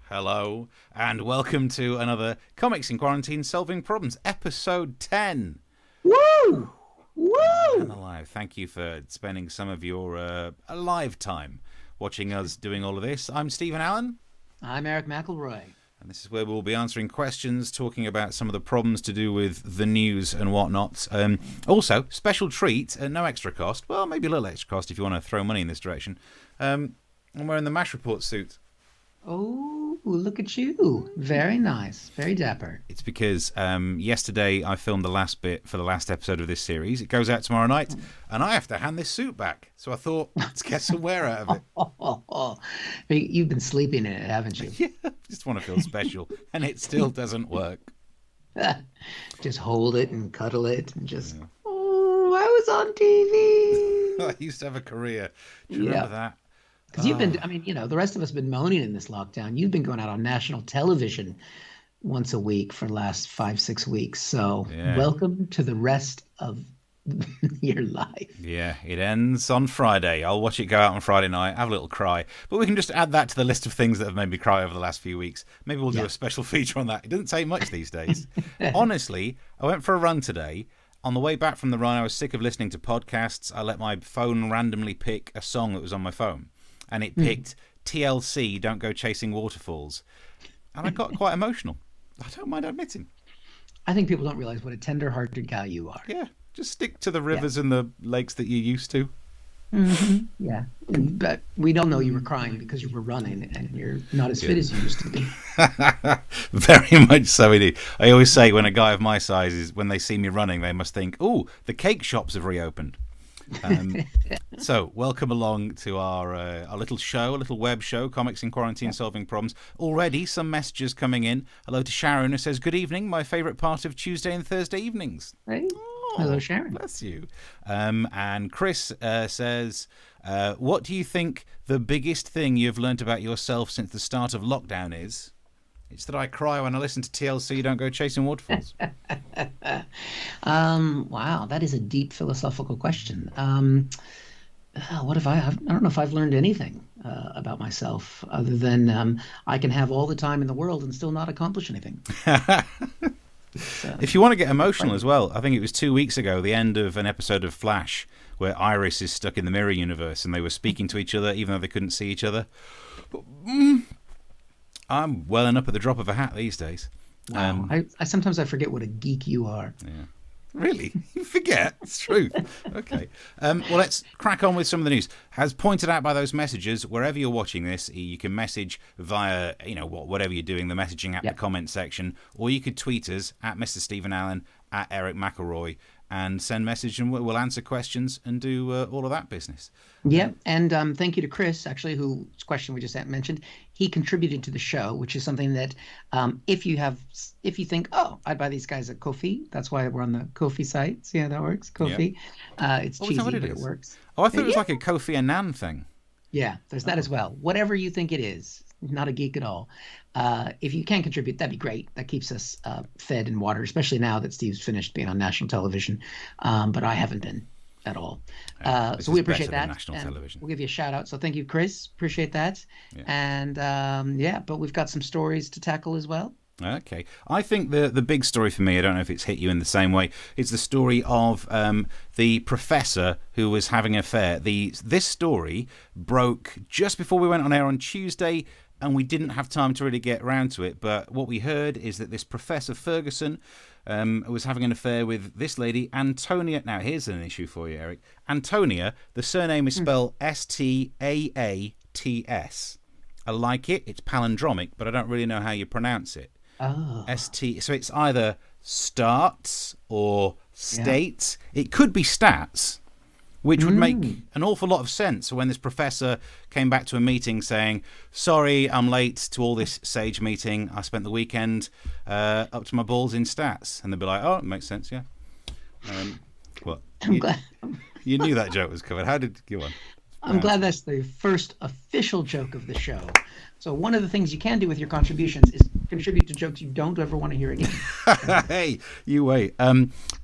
Hello, and welcome to another Comics in Quarantine Solving Problems, episode 10. Woo! Woo! And alive. Thank you for spending some of your alive time watching us doing all of this. I'm Stephen Allen. I'm Erich McElroy. And this is where we'll be answering questions, talking about some of the problems to do with the news and whatnot. Also, special treat at no extra cost. Well, maybe a little extra cost if you want to throw money in this direction. I'm wearing the MASH Report suit. Oh, look at you. Very nice. Very dapper. It's because yesterday I filmed the last bit for the last episode of this series. It goes out tomorrow night, and I have to hand this suit back. So I thought, let's get some wear out of it. You've been sleeping in it, haven't you? Yeah, I just want to feel special, and it still doesn't work. Just hold it and cuddle it and just, oh, I was on TV. I used to have a career. Do you remember that? Because you've been, the rest of us have been moaning in this lockdown. You've been going out on national television once a week for the last 5-6 weeks. So Welcome to the rest of your life. Yeah, it ends on Friday. I'll watch it go out on Friday night, have a little cry. But we can just add that to the list of things that have made me cry over the last few weeks. Maybe we'll do a special feature on that. It doesn't take much these days. Honestly, I went for a run today. On the way back from the run, I was sick of listening to podcasts. I let my phone randomly pick a song that was on my phone. And it picked TLC, Don't Go Chasing Waterfalls. And I got quite emotional. I don't mind admitting. I think people don't realize what a tender-hearted guy you are. Yeah, just stick to the rivers and the lakes that you used to. Mm-hmm. Yeah, but we don't know you were crying because you were running and you're not as fit as you used to be. Very much so, indeed. I always say when a guy of my size is, when they see me running, they must think, "Oh, the cake shops have reopened." So welcome along to our little show, a little web show, Comics in Quarantine Solving Problems. Already some messages coming in. Hello to Sharon, who says, good evening, my favourite part of Tuesday and Thursday evenings. Hey. Hello, Sharon. Bless you. And Chris says, what do you think the biggest thing you've learnt about yourself since the start of lockdown is? It's that I cry when I listen to TLC, Don't Go Chasing Waterfalls. Wow, that is a deep philosophical question. What have I don't know if I've learned anything about myself other than I can have all the time in the world and still not accomplish anything. If you want to get emotional as well, I think it was 2 weeks ago, the end of an episode of Flash, where Iris is stuck in the mirror universe and they were speaking to each other even though they couldn't see each other. I'm welling up at the drop of a hat these days. Wow. I sometimes I forget what a geek you are. Yeah. Really? You forget? It's true. Okay. Well, let's crack on with some of the news. As pointed out by those messages, wherever you're watching this, you can message via, whatever you're doing, the messaging app, the comment section, or you could tweet us at Mr. Stephen Allen, at Erich McElroy, and send message and we'll answer questions and do all of that business. Yeah, and thank you to Chris, actually, whose question we just mentioned. He contributed to the show, which is something that if you think, oh, I'd buy these guys at Ko-fi. That's why we're on the Ko-fi site. See how that works? Ko-fi. It's cheesy, but it works. Oh, I thought it was like a Kofi Annan thing. Yeah, there's that as well. Whatever you think it is, not a geek at all. If you can contribute, that'd be great. That keeps us fed and watered, especially now that Steve's finished being on national television. But I haven't been at all. So we appreciate that. National television. We'll give you a shout out. So thank you, Chris. Appreciate that. Yeah. And but we've got some stories to tackle as well. Okay. I think the big story for me, I don't know if it's hit you in the same way, is the story of the professor who was having an affair. This story broke just before we went on air on Tuesday, and we didn't have time to really get round to it. But what we heard is that this Professor Ferguson was having an affair with this lady, Antonia. Now, here's an issue for you, Eric. Antonia, the surname is spelled Staats. I like it. It's palindromic, but I don't really know how you pronounce it. Oh. ST. So it's either starts or states. Yeah. It could be stats, which would make an awful lot of sense when this professor came back to a meeting saying, sorry, I'm late to all this SAGE meeting. I spent the weekend up to my balls in stats. And they'd be like, oh, it makes sense, yeah. Well, you knew that joke was coming. How did you go on? I'm glad that's the first official joke of the show. So one of the things you can do with your contributions is contribute to jokes you don't ever want to hear again. Hey, you wait.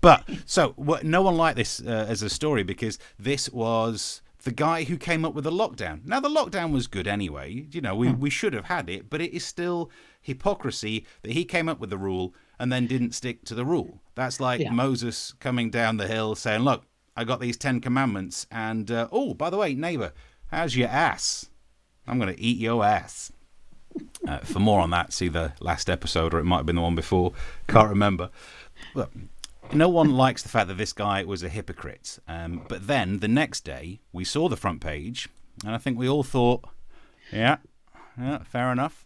But so no one liked this as a story because this was the guy who came up with the lockdown. Now, the lockdown was good anyway. We should have had it, but it is still hypocrisy that he came up with the rule and then didn't stick to the rule. That's like Moses coming down the hill saying, look, I got these 10 commandments, and, oh, by the way, neighbour, how's your ass? I'm going to eat your ass. For more on that, see the last episode, or it might have been the one before. Can't remember. Look, no one likes the fact that this guy was a hypocrite. But then the next day, we saw the front page, and I think we all thought, yeah, fair enough.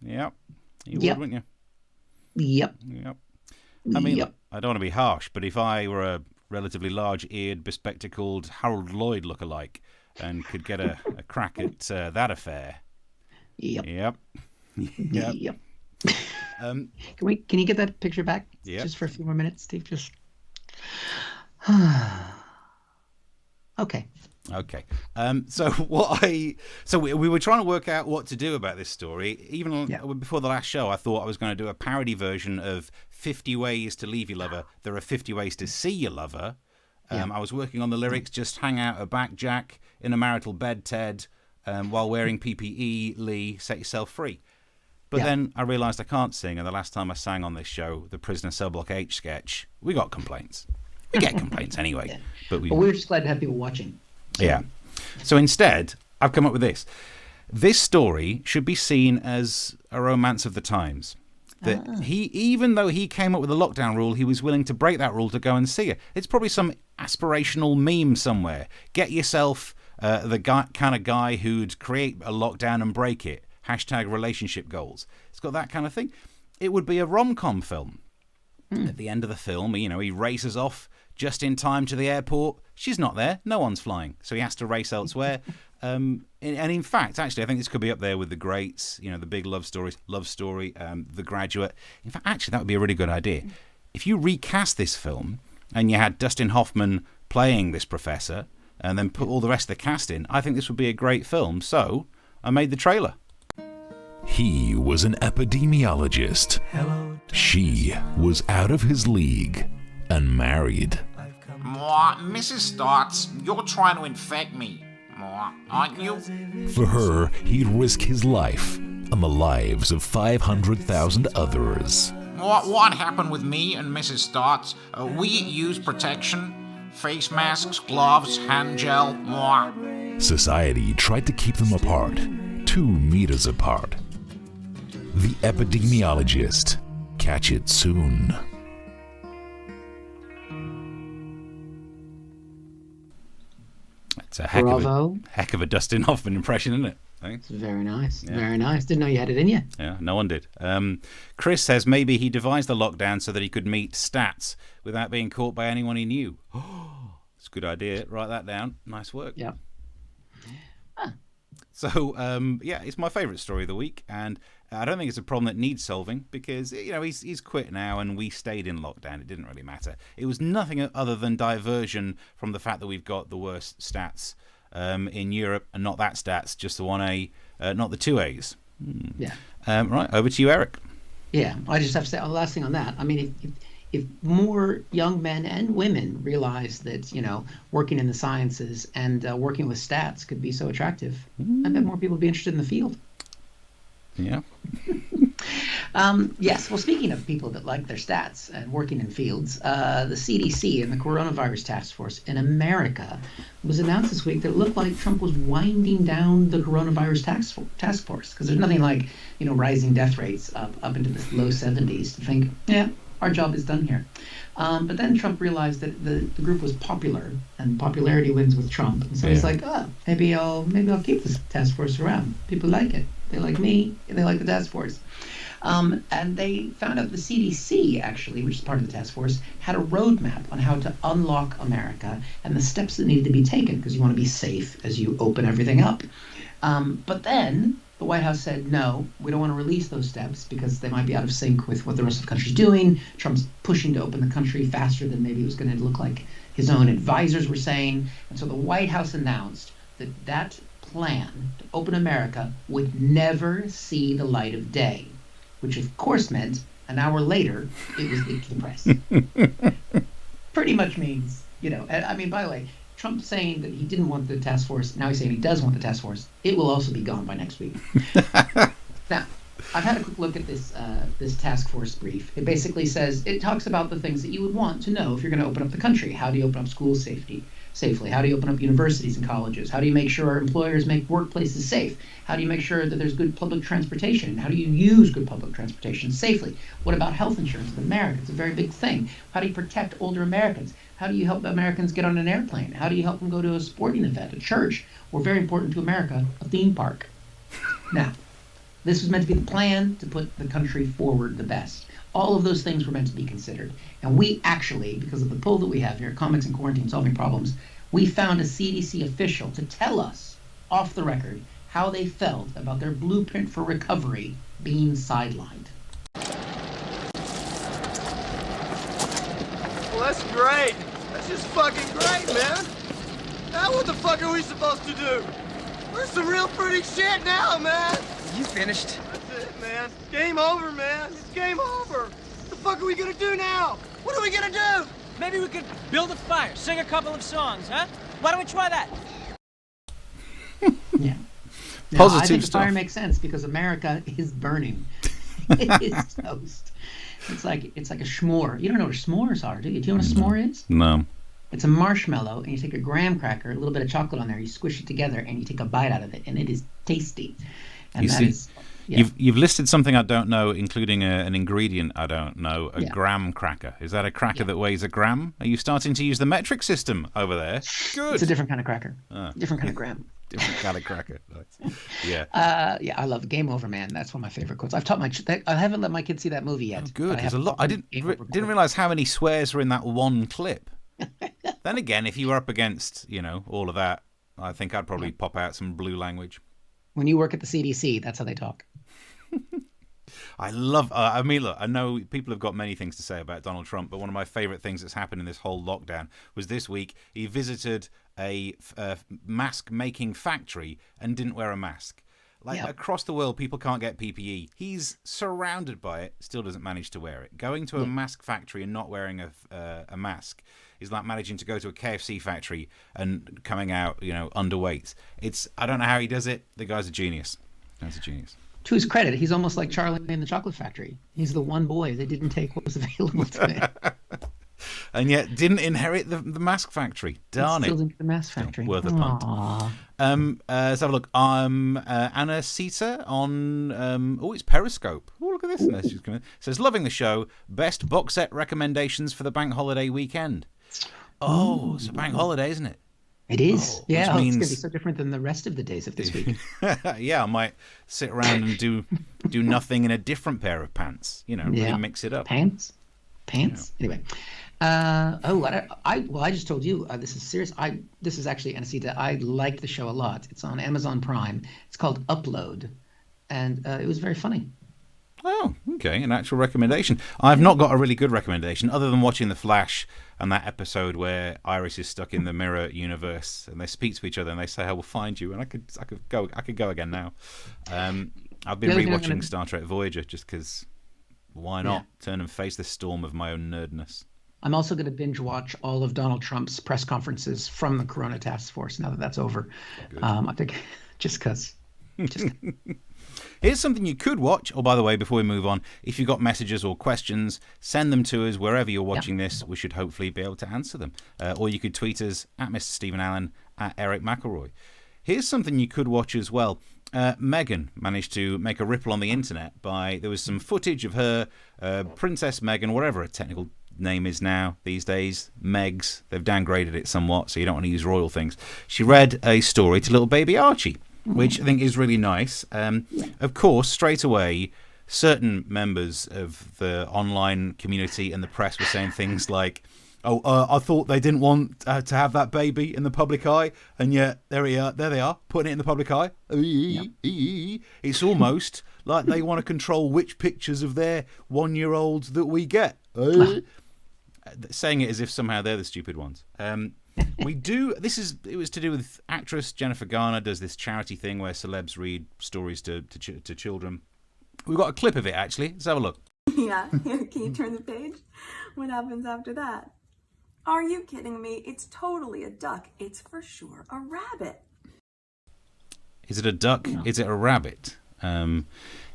Yeah, you would, wouldn't you? Yep. I mean, look, I don't want to be harsh, but if I were a relatively large-eared, bespectacled Harold Lloyd lookalike and could get a crack at that affair. Yep. Can you get that picture back? Just for a few more minutes, Steve? Just. Okay. So we were trying to work out what to do about this story. Even before the last show, I thought I was going to do a parody version of 50 Ways to Leave Your Lover. There are 50 Ways to See Your Lover. I was working on the lyrics, just hang out a back, Jack, in a marital bed, Ted, while wearing PPE, Lee, set yourself free. But then I realised I can't sing, and the last time I sang on this show, the Prisoner Cell Block H sketch, we got complaints. We get complaints anyway. But we're just glad to have people watching. So. Yeah. So instead, I've come up with this. This story should be seen as a romance of the times. That even though he came up with a lockdown rule, he was willing to break that rule to go and see it. It's probably some aspirational meme somewhere. Get yourself the kind of guy who'd create a lockdown and break it. # relationship goals. It's got that kind of thing. It would be a rom-com film. At the end of the film, he races off just in time to the airport. She's not there. No one's flying. So he has to race elsewhere. And in fact, actually, I think this could be up there with the greats, the big love stories, Love Story, The Graduate. In fact, actually, that would be a really good idea. If you recast this film and you had Dustin Hoffman playing this professor and then put all the rest of the cast in, I think this would be a great film. So I made the trailer. He was an epidemiologist. She was out of his league and married. Mrs. Stotts, you're trying to infect me, aren't you? For her, he'd risk his life and the lives of 500,000 others. What happened with me and Mrs. Stotts? We use protection, face masks, gloves, hand gel, more. Society tried to keep them apart, 2 meters apart. The Epidemiologist. Catch it soon. It's a heck of a Dustin Hoffman impression, isn't it? Thanks. It's very nice. Yeah. Very nice. Didn't know you had it in you. Yeah, no one did. Chris says maybe he devised the lockdown so that he could meet Stats without being caught by anyone he knew. Oh, it's a good idea. Write that down. Nice work. Yeah. So, it's my favourite story of the week, and I don't think it's a problem that needs solving because, he's quit now and we stayed in lockdown. It didn't really matter. It was nothing other than diversion from the fact that we've got the worst stats in Europe, and not that stats, just the 1A, not the 2As. Yeah. Right, over to you, Eric. Yeah, I just have to say, the last thing on that, I mean, if more young men and women realize that, working in the sciences and working with stats could be so attractive, I bet more people would be interested in the field. Yeah. Yes. Well, speaking of people that like their stats and working in fields, the CDC and the Coronavirus Task Force in America was announced this week that it looked like Trump was winding down the Coronavirus Task Force because there's nothing like, rising death rates up into the low 70s to think, our job is done here. But then Trump realized that the group was popular, and popularity wins with Trump. And so he's like, maybe I'll keep this task force around. People like it. They like me. And they like the task force. And they found out the CDC, actually, which is part of the task force, had a roadmap on how to unlock America and the steps that needed to be taken because you want to be safe as you open everything up. But then the White House said, no, we don't want to release those steps because they might be out of sync with what the rest of the country's doing. Trump's pushing to open the country faster than maybe it was going to look like his own advisors were saying. And so the White House announced that plan to open America would never see the light of day, which of course meant an hour later it was leaked to the press. Pretty much means, by the way, Trump saying that he didn't want the task force. Now he's saying he does want the task force. It will also be gone by next week. Now, I've had a quick look at this task force brief. It basically says, it talks about the things that you would want to know if you're going to open up the country. How do you open up schools safely? How do you open up universities and colleges? How do you make sure employers make workplaces safe? How do you make sure that there's good public transportation? How do you use good public transportation safely? What about health insurance in America? It's a very big thing. How do you protect older Americans? How do you help Americans get on an airplane? How do you help them go to a sporting event, a church, or very important to America, a theme park? Now, this was meant to be the plan to put the country forward the best. All of those things were meant to be considered. And we actually, because of the poll that we have here, Comics in Quarantine Solving Problems, we found a CDC official to tell us, off the record, how they felt about their blueprint for recovery being sidelined. Well, that's great. That's just fucking great, man. Now what the fuck are we supposed to do? We're some real pretty shit now, man. You finished? That's it, man. Game over, man. It's game over. What the fuck are we gonna do now? What are we gonna do? Maybe we could build a fire, sing a couple of songs, huh? Why don't we try that? Yeah. Positive I think stuff. the fire makes sense because America is burning. It is toast. It's like a s'more. You don't know what s'mores are, do you? Do you know what a s'more is? No. It's a marshmallow, and you take a graham cracker, a little bit of chocolate on there, you squish it together, and you take a bite out of it, and it is tasty. And You that see, is, yeah. You've listed something I don't know, including an ingredient I don't know, a Yeah. graham cracker. Is that a cracker Yeah. that weighs a gram? Are you starting to use the metric system over there? Good. It's a different kind of cracker. Ah. Different kind of graham. Different kind of cracker. Nice. Yeah. Yeah, I love Game Over Man. That's one of my favorite quotes. I've taught I haven't let my kids see that movie yet. Oh, good. but There's a have lot. I taught them Game Over didn't realize how many swears were in that one clip. Then again, if you were up against, all of that, I think I'd probably pop out some blue language. When you work at the CDC, that's how they talk. I love. Look, I know people have got many things to say about Donald Trump, but one of my favorite things that's happened in this whole lockdown was this week he visited a mask-making factory and didn't wear a mask. Across the world, people can't get PPE. He's surrounded by it, still doesn't manage to wear it. Going to a mask factory and not wearing a mask is like managing to go to a KFC factory and coming out, underweight. I don't know how he does it. The guy's a genius. That's a genius. To his credit, he's almost like Charlie in the Chocolate Factory. He's the one boy that didn't take what was available to him. And yet didn't inherit the mask factory. Darn Still it. into the mask factory. Worth a punt. Aww. Let's have a look. Anna Sita on it's Periscope. Oh, look at this message coming in. Says, loving the show. Best box set recommendations for the bank holiday weekend. Oh, it's a bank holiday, isn't it? It is. Oh, yeah, which it's means- going to be so different than the rest of the days of this week. Yeah, I might sit around and do nothing in a different pair of pants. Really mix it up. Pants? Anyway. I just told you, this is serious. This is actually, Anacita, I liked the show a lot. It's on Amazon Prime. It's called Upload. And it was very funny. Oh, okay, an actual recommendation. I've not got a really good recommendation other than watching The Flash and that episode where Iris is stuck in the mirror universe and they speak to each other and they say, "I will find you," and I could go again now. I've been rewatching Star Trek Voyager just because why not turn and face the storm of my own nerdness. I'm also going to binge watch all of Donald Trump's press conferences from the Corona Task Force now that that's over. I think just because. Here's something you could watch. Oh, by the way, before we move on, if you've got messages or questions, send them to us wherever you're watching this. We should hopefully be able to answer them. Or you could tweet us at Mr. Stephen Allen, at Erich McElroy. Here's something you could watch as well. Meghan managed to make a ripple on the internet there was some footage of her, Princess Meghan, whatever her technical name is now these days, Megs. They've downgraded it somewhat, so you don't want to use royal things. She read a story to little baby Archie, which I think is really nice. Of course, straight away, certain members of the online community and the press were saying things like, I thought they didn't want to have that baby in the public eye, and yet there they are, putting it in the public eye. It's almost like they want to control which pictures of their 1-year-olds that we get. Saying it as if somehow they're the stupid ones. It was to do with actress Jennifer Garner does this charity thing where celebs read stories to children. We've got a clip of it, actually. Let's have a look. Yeah. Can you turn the page? What happens after that? Are you kidding me? It's totally a duck. It's for sure a rabbit. Is it a duck? No. Is it a rabbit?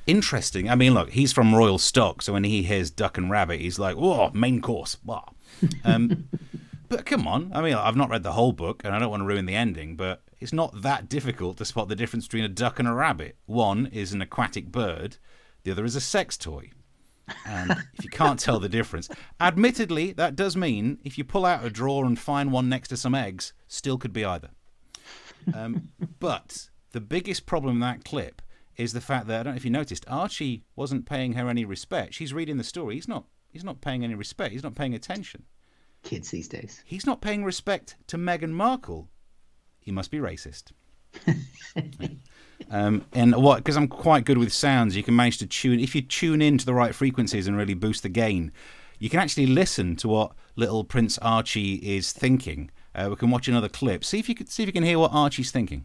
Interesting. I mean, look, he's from royal stock, so when he hears duck and rabbit, he's like, whoa, main course. Wow. But come on. I mean, I've not read the whole book, and I don't want to ruin the ending, but it's not that difficult to spot the difference between a duck and a rabbit. One is an aquatic bird. The other is a sex toy. And if you can't tell the difference, admittedly, that does mean if you pull out a drawer and find one next to some eggs, still could be either. But the biggest problem in that clip is the fact that, I don't know if you noticed, Archie wasn't paying her any respect. She's reading the story. He's not paying any respect. He's not paying attention. Kids these days. He's not paying respect to Meghan Markle. He must be racist. And what? Because I'm quite good with sounds. You can manage to tune. If you tune into the right frequencies and really boost the gain, you can actually listen to what little Prince Archie is thinking. We can watch another clip. See if you can hear what Archie's thinking.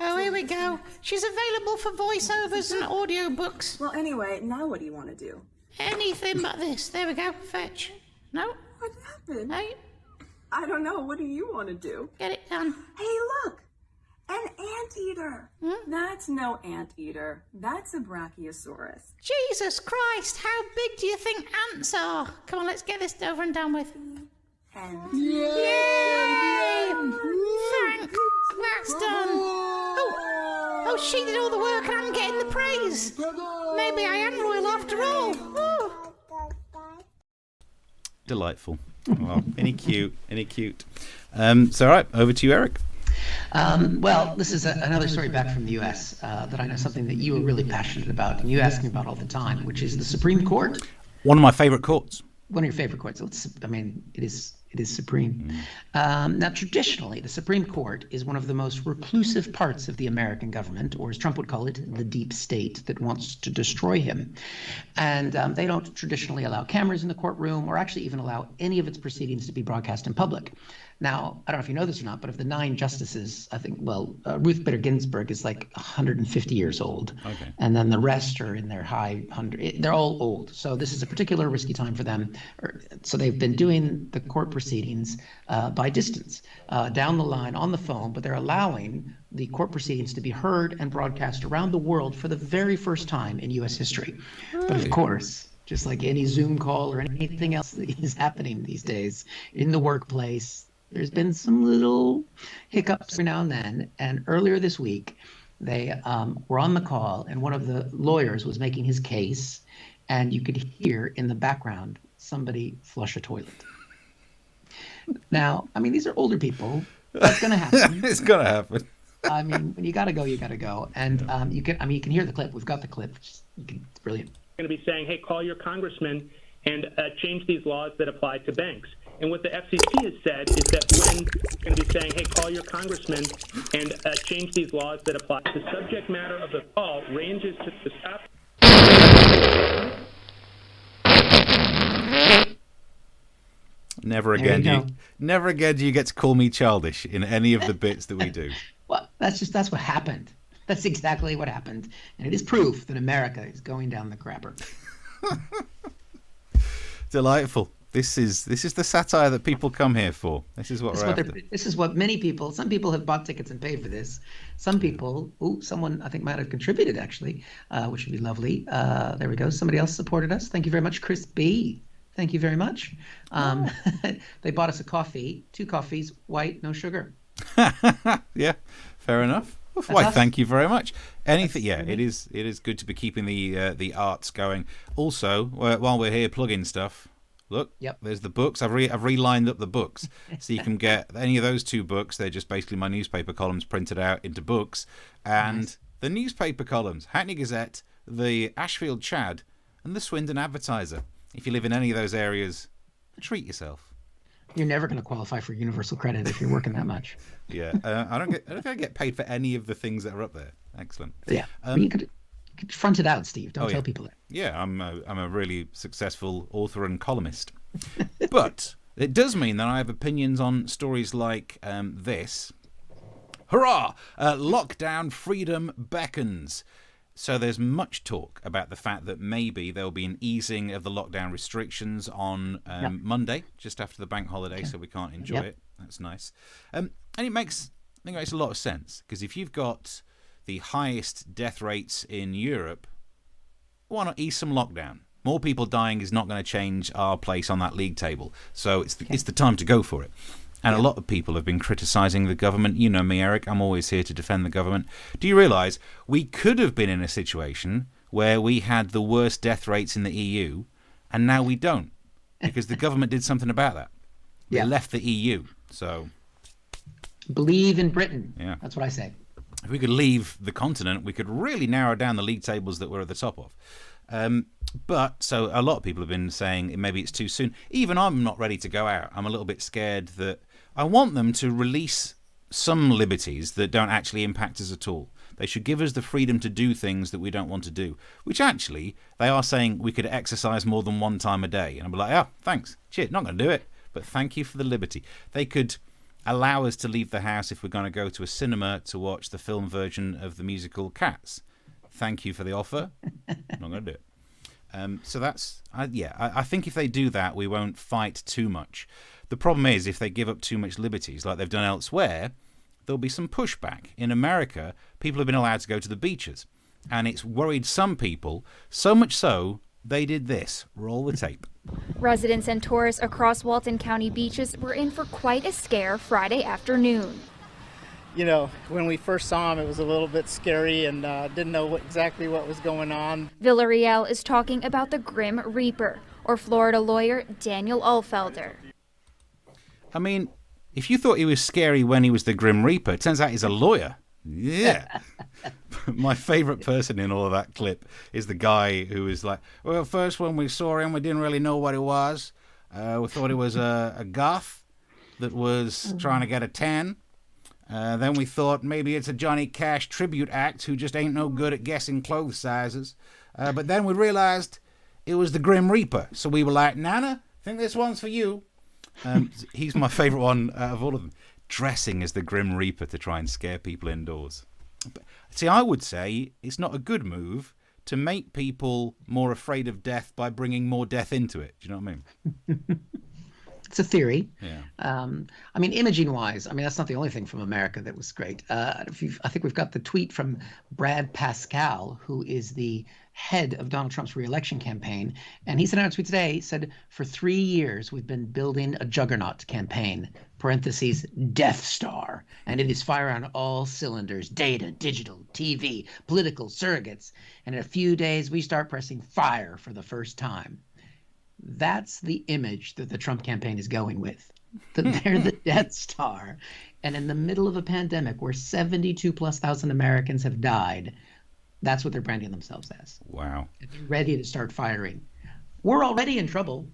Oh, here we go. She's available for voiceovers and audiobooks. Well, anyway, now what do you want to do? Anything but this. There we go. Fetch. No? What happened? Hey? I don't know. What do you want to do? Get it done. Hey, look! An anteater. That's no anteater. That's a brachiosaurus. Jesus Christ, how big do you think ants are? Come on, let's get this over and done with. And Yay! Thank. That's done. Oh, she did all the work and I'm getting the praise. Maybe I am royal after all. Ooh. Delightful. Well, any cute. So, all right, over to you, Eric. Well, this is another story back from the U.S. That I know something that you are really passionate about, and you ask me about all the time, which is the Supreme Court. One of my favorite courts. One of your favorite courts. It is supreme. Now, traditionally, the Supreme Court is one of the most reclusive parts of the American government, or as Trump would call it, the deep state that wants to destroy him. And they don't traditionally allow cameras in the courtroom or actually even allow any of its proceedings to be broadcast in public. Now, I don't know if you know this or not, but of the 9 justices, I think, Ruth Bader Ginsburg is like 150 years old. Okay. And then the rest are in their high 100. They're all old. So this is a particular risky time for them. So they've been doing the court proceedings by distance, down the line on the phone, but they're allowing the court proceedings to be heard and broadcast around the world for the very first time in U.S. history. Right. But of course, just like any Zoom call or anything else that is happening these days in the workplace, there's been some little hiccups every now and then. And earlier this week, they were on the call, and one of the lawyers was making his case, and you could hear in the background somebody flush a toilet. Now, I mean, these are older people. That's going to happen. It's going to happen. I mean, when you got to go, you got to go. And you can hear the clip. We've got the clip. It's brilliant. Going to be saying, hey, call your congressman and change these laws that apply to banks. And what the FCC has said is that when they're going to be saying, hey, call your congressman and change these laws that apply. The subject matter of the call ranges to the stop. Never again do you get to call me childish in any of the bits that we do. Well, that's what happened. That's exactly what happened. And it is proof that America is going down the crapper. Delightful. This is the satire that people come here for. This is what we're after. This is what many people, some people have bought tickets and paid for this. Some people, someone I think might have contributed actually, which would be lovely. There we go. Somebody else supported us. Thank you very much, Chris B. Thank you very much. They bought us a coffee, 2 coffees, white, no sugar. Yeah, fair enough. Why, thank you very much. Anything, it is good to be keeping the arts going. Also, while we're here plugging stuff, look, there's the books. I've relined up the books, so you can get any of those 2 books. They're just basically my newspaper columns printed out into books, and the newspaper columns: Hackney Gazette, the Ashfield Chad, and the Swindon Advertiser. If you live in any of those areas, treat yourself. You're never going to qualify for universal credit if you're working that much. Yeah, I don't think I get paid for any of the things that are up there. Excellent. Yeah, you could front it out, Steve. Don't tell people that. Yeah, I'm a really successful author and columnist. But it does mean that I have opinions on stories like this. Hurrah! Lockdown freedom beckons. So there's much talk about the fact that maybe there'll be an easing of the lockdown restrictions on Monday, just after the bank holiday, so we can't enjoy it. That's nice. And I think it makes a lot of sense, because if you've got the highest death rates in Europe, why not ease some lockdown? More people dying is not going to change our place on that league table. So it's the time to go for it. And a lot of people have been criticising the government. You know me, Eric. I'm always here to defend the government. Do you realise we could have been in a situation where we had the worst death rates in the EU, and now we don't, because the government did something about that. They left the EU. So believe in Britain. Yeah. That's what I say. If we could leave the continent, we could really narrow down the league tables that we're at the top of. But so a lot of people have been saying maybe it's too soon. Even I'm not ready to go out. I'm a little bit scared that I want them to release some liberties that don't actually impact us at all. They should give us the freedom to do things that we don't want to do, which actually they are saying we could exercise more than one time a day. And I'll be like, oh, thanks. Shit, not going to do it. But thank you for the liberty. They could allow us to leave the house if we're going to go to a cinema to watch the film version of the musical Cats. Thank you for the offer. Not going to do it. So that's, I think if they do that, we won't fight too much. The problem is if they give up too much liberties like they've done elsewhere, there'll be some pushback. In America, people have been allowed to go to the beaches, and it's worried some people, so much so they did this. Roll the tape. Residents and tourists across Walton County beaches were in for quite a scare Friday afternoon. You know, when we first saw him, it was a little bit scary and didn't know exactly what was going on. Villarreal is talking about the Grim Reaper, or Florida lawyer Daniel Ulfelder. I mean, if you thought he was scary when he was the Grim Reaper, it turns out he's a lawyer. Yeah. My favourite person in all of that clip is the guy who was like, well, first when we saw him, we didn't really know what it was. We thought it was a goth that was trying to get a tan. Then we thought maybe it's a Johnny Cash tribute act who just ain't no good at guessing clothes sizes. But then we realized it was the Grim Reaper. So we were like, Nana, I think this one's for you. He's my favorite one out of all of them. Dressing as the Grim Reaper to try and scare people indoors. But, see, I would say it's not a good move to make people more afraid of death by bringing more death into it. Do you know what I mean? It's a theory. Yeah. I mean, imaging-wise, I mean, that's not the only thing from America that was great. I think we've got the tweet from Brad Pascal, who is the head of Donald Trump's re-election campaign. And he sent out a tweet today, said, for 3 years, we've been building a juggernaut campaign, parentheses, Death Star. And it is fire on all cylinders, data, digital, TV, political surrogates. And in a few days, we start pressing fire for the first time. That's the image that the Trump campaign is going with. That they're the Death Star. And in the middle of a pandemic where 72,000+ Americans have died, that's what they're branding themselves as. Wow. They're ready to start firing. We're already in trouble.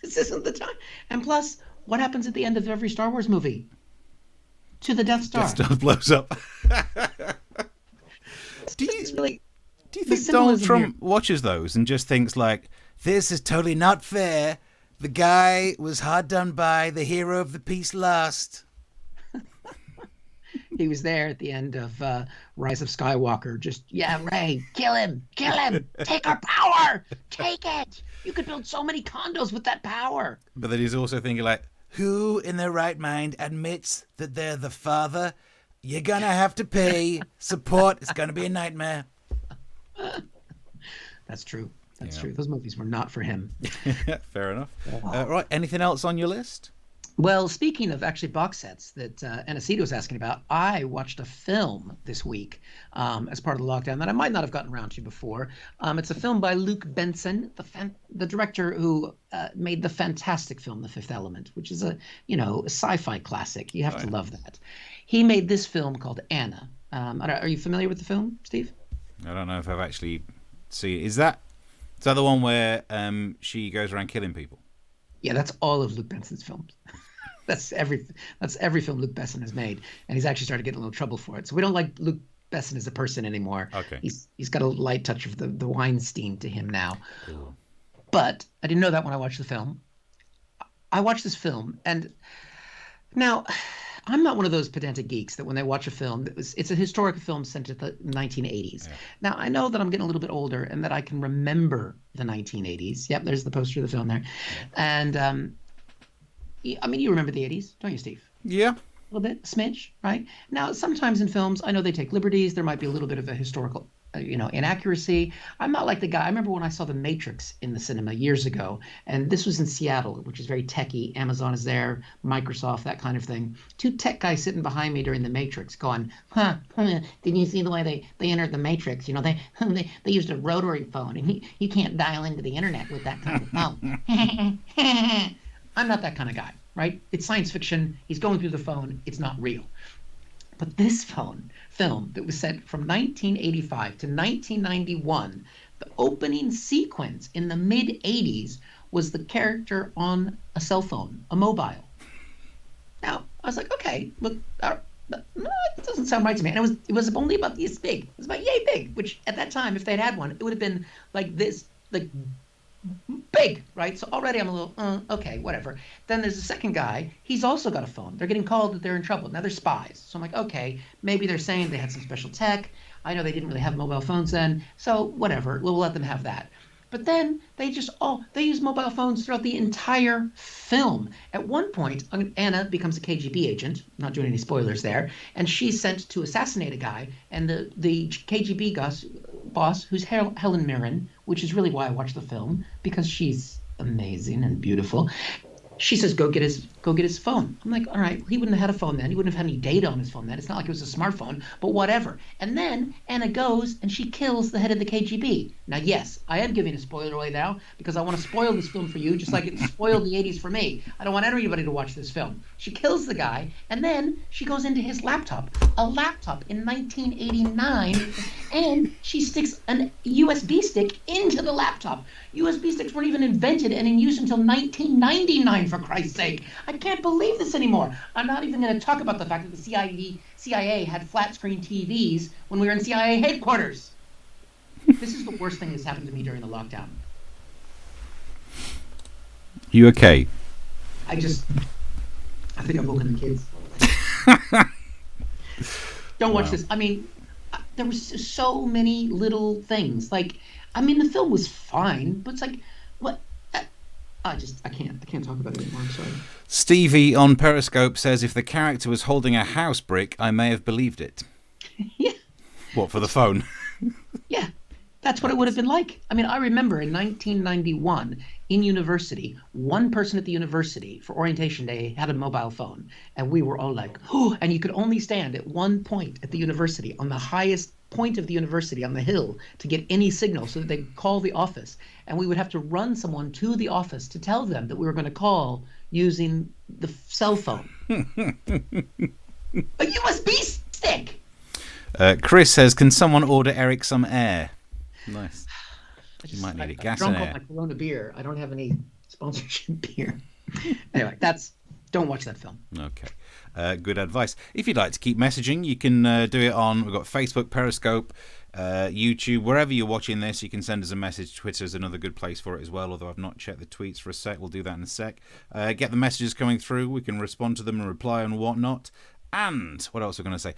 This isn't the time. And plus, what happens at the end of every Star Wars movie? To the Death Star. Death Star blows up. Do you think Donald Trump watches those and just thinks like, this is totally not fair. The guy was hard done by, the hero of the piece lost. He was there at the end of Rise of Skywalker. Just, yeah, Rey, kill him, take our power, take it. You could build so many condos with that power. But then he's also thinking like, who in their right mind admits that they're the father? You're going to have to pay. Support is going to be a nightmare. That's true. That's true. Those movies were not for him. Fair enough. Right. Anything else on your list? Well, speaking of actually box sets that Anacito was asking about, I watched a film this week as part of the lockdown that I might not have gotten around to before. It's a film by Luke Benson, the director who made the fantastic film The Fifth Element, which is a sci-fi classic. You have to love that. He made this film called Anna. Are you familiar with the film, Steve? I don't know if I've actually seen it. Is that the one where she goes around killing people? Yeah, that's all of Luke Benson's films. That's every film Luke Besson has made, and he's actually started getting a little trouble for it. So we don't like Luke Besson as a person anymore. Okay. He's got a light touch of the Weinstein to him now. Cool. But I didn't know that when I watched the film. I watched this film, and now I'm not one of those pedantic geeks that when they watch a film, it's a historical film set to the 1980s. Yeah. Now, I know that I'm getting a little bit older and that I can remember the 1980s. Yep, there's the poster of the film there. And, I mean, you remember the 80s, don't you, Steve? Yeah. A little bit, smidge, right? Now, sometimes in films, I know they take liberties. There might be a little bit of a historical inaccuracy. I'm not like the guy. I remember when I saw The Matrix in the cinema years ago, and this was in Seattle, which is very techy. Amazon is there, Microsoft, that kind of thing. Two tech guys sitting behind me during The Matrix going, didn't you see the way they entered The Matrix? They used a rotary phone, and you can't dial into the internet with that kind of phone. I'm not that kind of guy, right? It's science fiction. He's going through the phone. It's not real. But this film that was set from 1985 to 1991, the opening sequence in the mid-'80s was the character on a cell phone, a mobile. Now, I was like, okay, look, it doesn't sound right to me. And it was only about this big. It was about yay big, which at that time, if they'd had one, it would have been like this, like big, right? So already I'm a little, okay, whatever. Then there's a second guy. He's also got a phone. They're getting called that they're in trouble. Now they're spies. So I'm like, okay, maybe they're saying they had some special tech. I know they didn't really have mobile phones then. So whatever, we'll let them have that. But then they use mobile phones throughout the entire film. At one point, Anna becomes a KGB agent. I'm not doing any spoilers there. And she's sent to assassinate a guy. And the KGB boss, who's Helen Mirren, which is really why I watched the film, because she's amazing and beautiful. She says, go get his phone. I'm like, all right, he wouldn't have had a phone then. He wouldn't have had any data on his phone then. It's not like it was a smartphone, but whatever. And then Anna goes and she kills the head of the KGB. Now, yes, I am giving a spoiler away now because I want to spoil this film for you, just like it spoiled the 80s for me. I don't want anybody to watch this film. She kills the guy, and then she goes into his laptop, a laptop in 1989, and she sticks a USB stick into the laptop. USB sticks weren't even invented and in use until 1999, for Christ's sake. I can't believe this anymore. I'm not even going to talk about the fact that the CIA had flat screen TVs when we were in CIA headquarters. This is the worst thing that's happened to me during the lockdown. You okay? I think I've woken the kids. Don't watch this. I mean, there was so many little things. Like, I mean, the film was fine, but it's like, what? I can't talk about it anymore. I'm sorry. Stevie on Periscope says, if the character was holding a house brick, I may have believed it. Yeah. What, for the phone? Yeah. That's what it would have been like. I mean, I remember in 1991 in university, one person at the university for orientation day had a mobile phone. And we were all like, oh, and you could only stand at one point at the university, on the highest point of the university on the hill, to get any signal so that they could call the office. And we would have to run someone to the office to tell them that we were going to call using the cell phone. A USB stick! Chris says, can someone order Eric some air? Nice. You might need it. Gas and air. I drunk all my Corona beer. I don't have any sponsorship beer. Anyway, don't watch that film. Okay. Good advice. If you'd like to keep messaging, you can do it on, we've got Facebook, Periscope, YouTube, wherever you're watching this, you can send us a message. Twitter is another good place for it as well, although I've not checked the tweets for a sec. We'll do that in a sec. Get the messages coming through. We can respond to them and reply and whatnot. And what else are we going to say?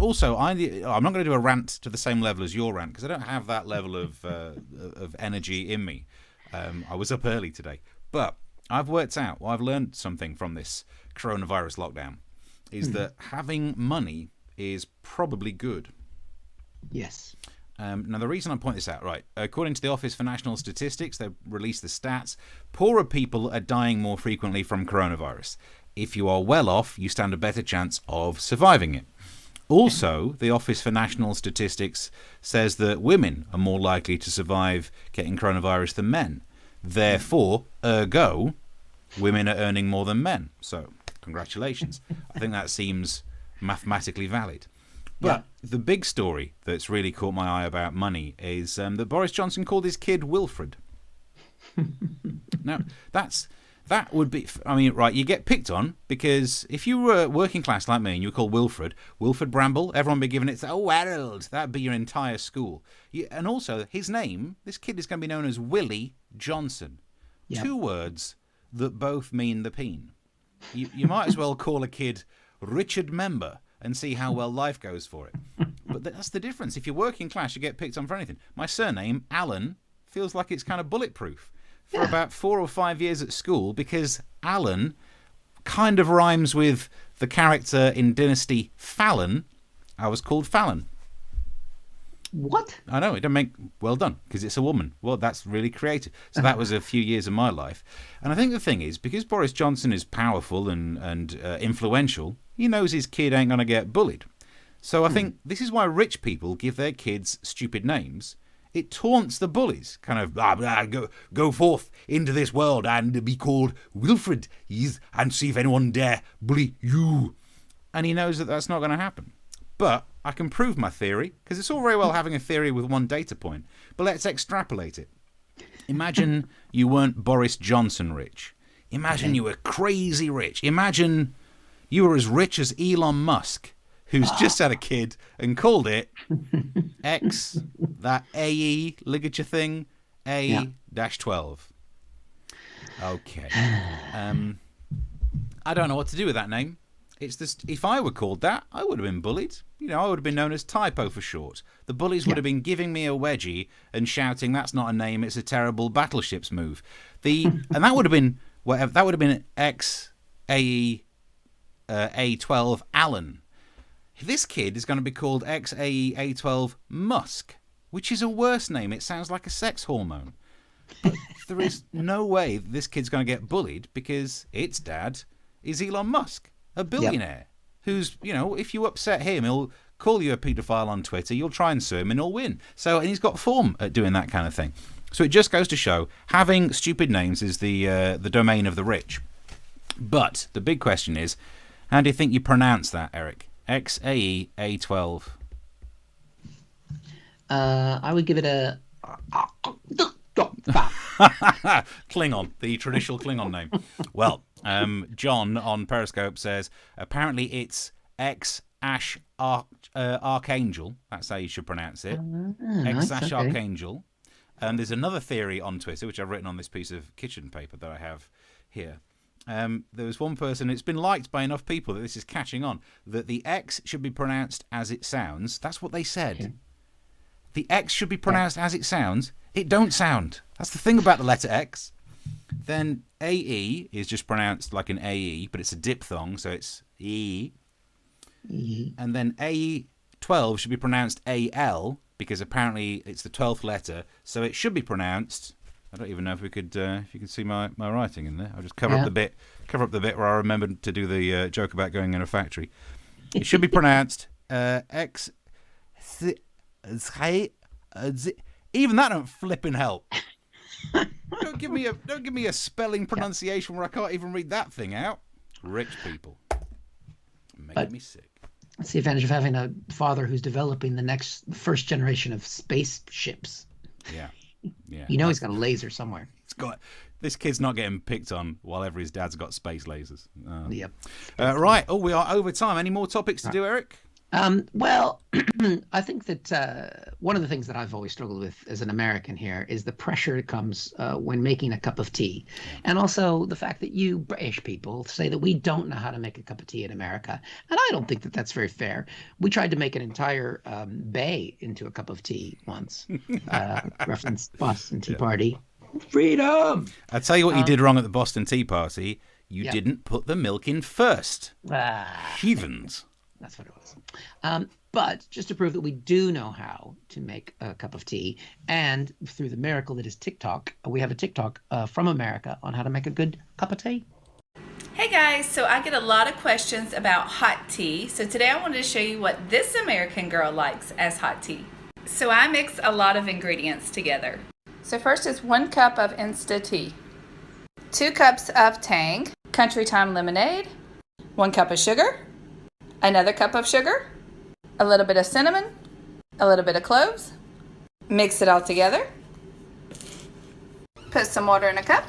Also, I'm not going to do a rant to the same level as your rant because I don't have that level of energy in me. I was up early today, but I've worked out, I've learned something from this coronavirus lockdown, is that having money is probably good. Yes. Now, the reason I point this out, right, according to the Office for National Statistics, they released the stats, poorer people are dying more frequently from coronavirus. If you are well off, you stand a better chance of surviving it. Also, the Office for National Statistics says that women are more likely to survive getting coronavirus than men. Therefore, ergo, women are earning more than men. So, congratulations. I think that seems mathematically valid. But the big story that's really caught my eye about money is that Boris Johnson called his kid Wilfred. Now, that would be, I mean, right, you get picked on because if you were working class like me and you were called Wilfred Bramble, everyone would be giving it, oh, Harold, that would be your entire school. And also, his name, this kid is going to be known as Willie Johnson. Yep. Two words that both mean the peen. You might as well call a kid Richard Member and see how well life goes for it. But that's the difference. If you're working class, you get picked on for anything. My surname, Allen, feels like it's kind of bulletproof. For about 4 or 5 years at school, because Allen kind of rhymes with the character in Dynasty Fallon, I was called Fallon. What? I know, it don't make... Well done, because it's a woman. Well, that's really creative. So that was a few years of my life. And I think the thing is, because Boris Johnson is powerful and influential, he knows his kid ain't going to get bullied. So I think this is why rich people give their kids stupid names. It taunts the bullies, kind of, go forth into this world and be called Wilfred, and see if anyone dare bully you. And he knows that that's not going to happen. But I can prove my theory, because it's all very well having a theory with one data point, but let's extrapolate it. Imagine you weren't Boris Johnson rich. Imagine you were crazy rich. Imagine you were as rich as Elon Musk, who's just had a kid and called it X, that AE ligature thing, A-12. Okay. I don't know what to do with that name. It's this. If I were called that, I would have been bullied. I would have been known as Typo for short. The bullies would have been giving me a wedgie and shouting, "That's not a name, it's a terrible battleships move." And that would have been whatever. That would have been X AE A12 Allen. This kid is going to be called XAE A12 Musk, which is a worse name. It sounds like a sex hormone. But there is no way this kid's going to get bullied because its dad is Elon Musk, a billionaire, who's, if you upset him, he'll call you a paedophile on Twitter, you'll try and sue him and he'll win. And he's got form at doing that kind of thing. So it just goes to show, having stupid names is the domain of the rich. But the big question is, how do you think you pronounce that, Eric? XAE A12. I would give it a Klingon, the traditional Klingon name. Well, John on Periscope says apparently it's Archangel. That's how you should pronounce it. Nice, Archangel. There's another theory on Twitter, which I've written on this piece of kitchen paper that I have here. There was one person, it's been liked by enough people that this is catching on, that the X should be pronounced as it sounds. That's what they said. Okay. The X should be pronounced as it sounds. It don't sound. That's the thing about the letter X. Then AE is just pronounced like an AE, but it's a diphthong, so it's E. And then A12 should be pronounced AL, because apparently it's the 12th letter, so it should be pronounced... I don't even know if we could, if you could see my writing in there. I'll just cover up the bit where I remembered to do the joke about going in a factory. It should be pronounced X. Even that don't flipping help. Don't give me a spelling pronunciation where I can't even read that thing out. Rich people, making me sick. That's the advantage of having a father who's developing the first generation of spaceships. Yeah. Yeah, he's got a laser somewhere. This kid's not getting picked on while ever his dad's got space lasers. Yep. Right. Oh, we are over time. Any more topics to do, Eric? Well, I think that one of the things that I've always struggled with as an American here is the pressure that comes when making a cup of tea. And also the fact that you British people say that we don't know how to make a cup of tea in America. And I don't think that that's very fair. We tried to make an entire bay into a cup of tea once. Reference Boston Tea Party. Freedom! I'll tell you what you did wrong at the Boston Tea Party. You didn't put the milk in first. Heathens. That's what it was. But just to prove that we do know how to make a cup of tea, and through the miracle that is TikTok, we have a TikTok from America on how to make a good cup of tea. Hey guys, so I get a lot of questions about hot tea. So today I wanted to show you what this American girl likes as hot tea. So I mix a lot of ingredients together. So first is 1 cup of Insta tea, 2 cups of Tang Country Time lemonade, 1 cup of sugar, another cup of sugar, a little bit of cinnamon, a little bit of cloves. Mix it all together. Put some water in a cup.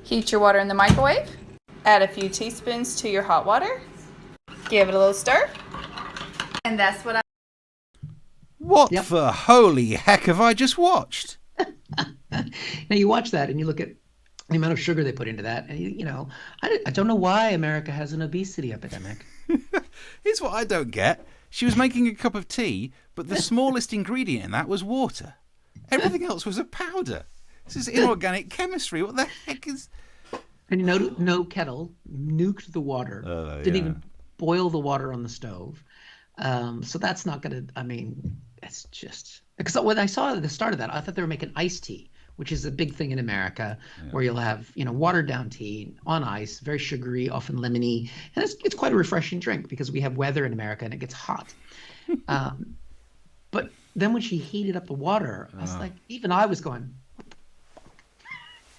Heat your water in the microwave. Add a few teaspoons to your hot water. Give it a little stir. And that's what I... What the holy heck have I just watched? Now you watch that and you look at The amount of sugar they put into that. And, I don't know why America has an obesity epidemic. Here's what I don't get. She was making a cup of tea, but the smallest ingredient in that was water. Everything else was a powder. This is inorganic chemistry. What the heck is... And no kettle, nuked the water, didn't even boil the water on the stove. So that's not going to, it's just... Because when I saw at the start of that, I thought they were making iced tea, which is a big thing in America, where you'll have, watered down tea on ice, very sugary, often lemony. And it's quite a refreshing drink because we have weather in America and it gets hot. But then when she heated up the water, I was like, even I was going,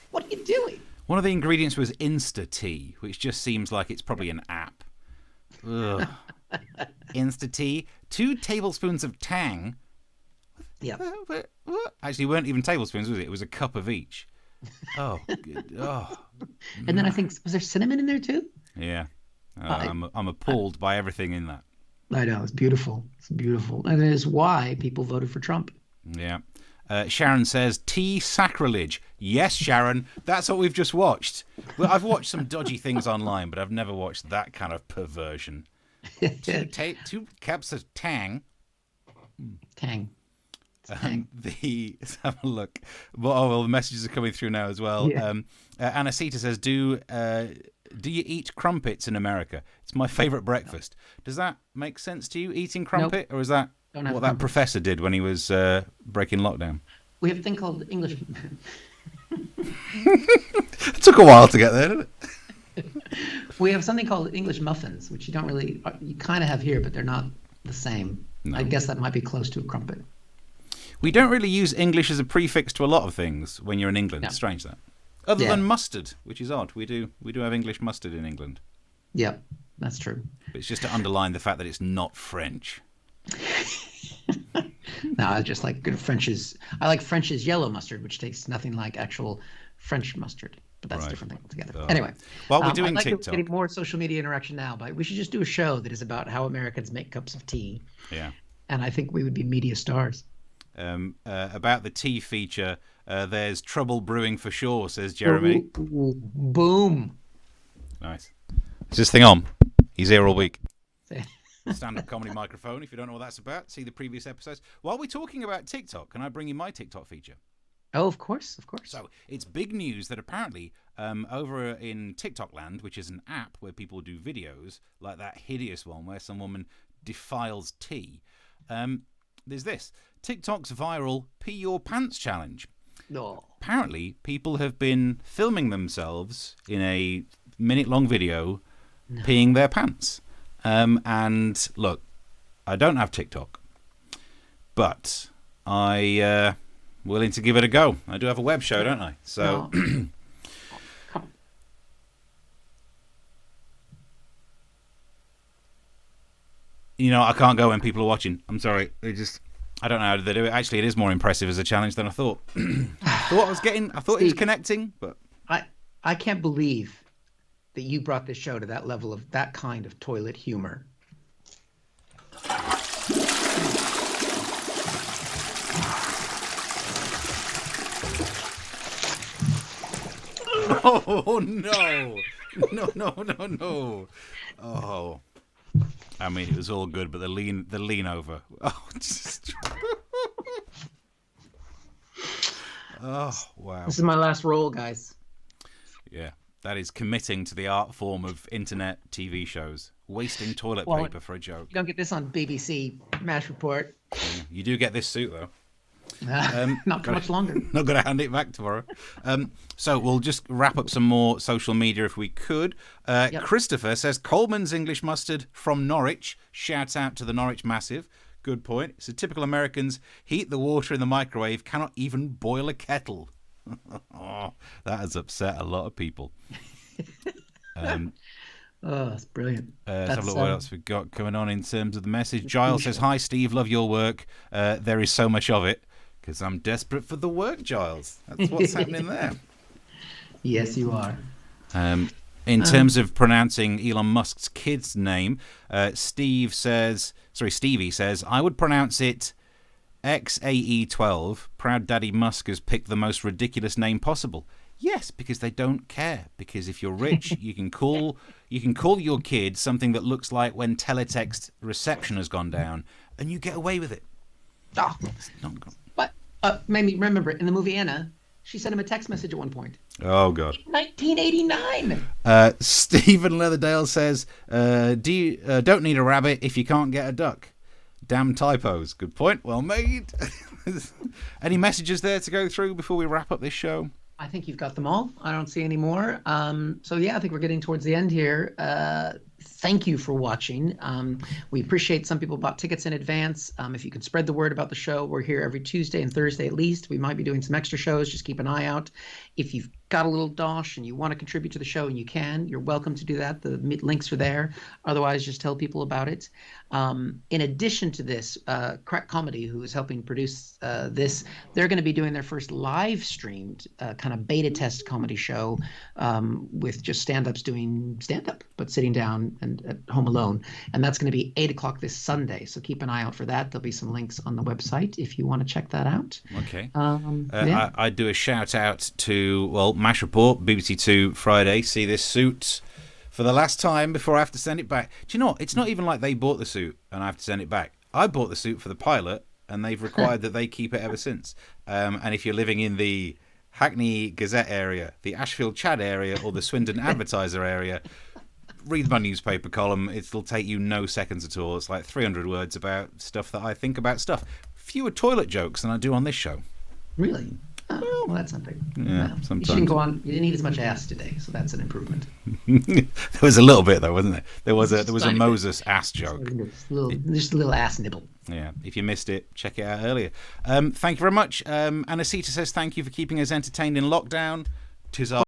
what are you doing? One of the ingredients was Insta Tea, which just seems like it's probably an app. Ugh. Insta Tea, 2 tablespoons of Tang. Yeah. What? Actually, weren't even tablespoons, was it? It was a cup of each. Oh, good. Oh. And then I think, was there cinnamon in there too? Yeah. I'm appalled by everything in that. I know. It's beautiful. It's beautiful. And it is why people voted for Trump. Yeah. Sharon says, tea sacrilege. Yes, Sharon, that's what we've just watched. Well, I've watched some dodgy things online, but I've never watched that kind of perversion. 2 cups of Tang. Tang. Let's have a look. Well, the messages are coming through now as well. Yeah. Anacita says, do you eat crumpets in America? It's my favourite breakfast. Does that make sense to you, eating crumpet? Nope. Or is that what that professor did when he was breaking lockdown? We have a thing called English... It took a while to get there, didn't it? We have something called English muffins, which you kind of have here, but they're not the same. No. I guess that might be close to a crumpet. We don't really use English as a prefix to a lot of things when you're in England. No. It's strange that. Other than mustard, which is odd. We do have English mustard in England. Yeah, that's true. But it's just to underline the fact that it's not French. No, I just like good French's. I like French's yellow mustard, which tastes nothing like actual French mustard. But that's a different thing altogether. Anyway, while we're doing I'd like TikTok, to get more social media interaction now, but we should just do a show that is about how Americans make cups of tea. Yeah. And I think we would be media stars. About the tea feature, there's trouble brewing for sure, says Jeremy. Ooh, boom. Nice. Is this thing on? He's here all week. Stand-up comedy microphone. If you don't know what that's about, see the previous episodes. While we're talking about TikTok, can I bring you my TikTok feature? Oh, of course. So it's big news that apparently over in TikTok land, which is an app where people do videos, like that hideous one where some woman defiles tea, there's this. TikTok's viral Pee Your Pants challenge. No. Apparently, people have been filming themselves in a minute-long video peeing their pants. And look, I don't have TikTok, but I willing to give it a go. I do have a web show, don't I? So, I can't go when people are watching. I'm sorry. I don't know how they do it. Actually, it is more impressive as a challenge than I thought. I thought it was connecting, but I can't believe that you brought this show to that level of that kind of toilet humor. Oh no! No! Oh, I mean, it was all good, but the lean over. Oh, just. Oh wow! This is my last roll, guys. Yeah, that is committing to the art form of internet TV shows, wasting toilet paper for a joke. You don't get this on BBC MASH Report. Yeah, you do get this suit though. Not for much longer. Not going to hand it back tomorrow. So we'll just wrap up some more social media if we could. Yep. Christopher says, Coleman's English mustard from Norwich. Shouts out to the Norwich Massive. Good point. So typical Americans heat the water in the microwave, cannot even boil a kettle. Oh, that has upset a lot of people. Oh, that's brilliant. Let's have a look what else we've got going on in terms of the message. Giles says, hi, Steve, love your work. There is so much of it. Because I'm desperate for the work, Giles. That's what's happening there. Yes, you are. In terms of pronouncing Elon Musk's kid's name, Stevie says, I would pronounce it XAE12. Proud Daddy Musk has picked the most ridiculous name possible. Yes, because they don't care. Because if you're rich, you can call your kid something that looks like when teletext reception has gone down, and you get away with it. Oh. But made me remember in the movie Anna, she sent him a text message at one point. Oh God. 1989. Stephen Leatherdale says, don't need a rabbit if you can't get a duck. Damn typos. Good point. Well made. Any messages there to go through before we wrap up this show? I think you've got them all. I don't see any more. So yeah, I think we're getting towards the end here. Thank you for watching. We appreciate some people bought tickets in advance. If you could spread the word about the show, we're here every Tuesday and Thursday at least. We might be doing some extra shows. Just keep an eye out. If you've got a little dosh and you want to contribute to the show, and you can, you're welcome to do that. The links are there. Otherwise, just tell people about it. In addition to this, Crack Comedy, who is helping produce this, they're going to be doing their first live streamed kind of beta test comedy show with just stand-ups doing stand-up, but sitting down and at home alone. And that's going to be 8 o'clock this Sunday. So keep an eye out for that. There'll be some links on the website if you want to check that out. Okay. Yeah. I do a shout out to, MASH Report, BBC Two Friday. See this suit for the last time before I have to send it back. Do you know what? It's not even like they bought the suit and I have to send it back. I bought the suit for the pilot and they've required that they keep it ever since. And if you're living in the Hackney Gazette area, the Ashfield Chad area, or the Swindon Advertiser area, read my newspaper column. It'll take you no seconds at all. It's like 300 words about stuff that I think about stuff. Fewer toilet jokes than I do on this show. Really? Oh, well, that's something. Yeah, well, sometimes. You didn't go on. You didn't eat as much ass today, so that's an improvement. There was a little bit though, wasn't there? There was a Moses ass joke. Just a little ass nibble. Yeah. If you missed it, check it out earlier. Thank you very much. Anacita says thank you for keeping us entertained in lockdown. 'Tis our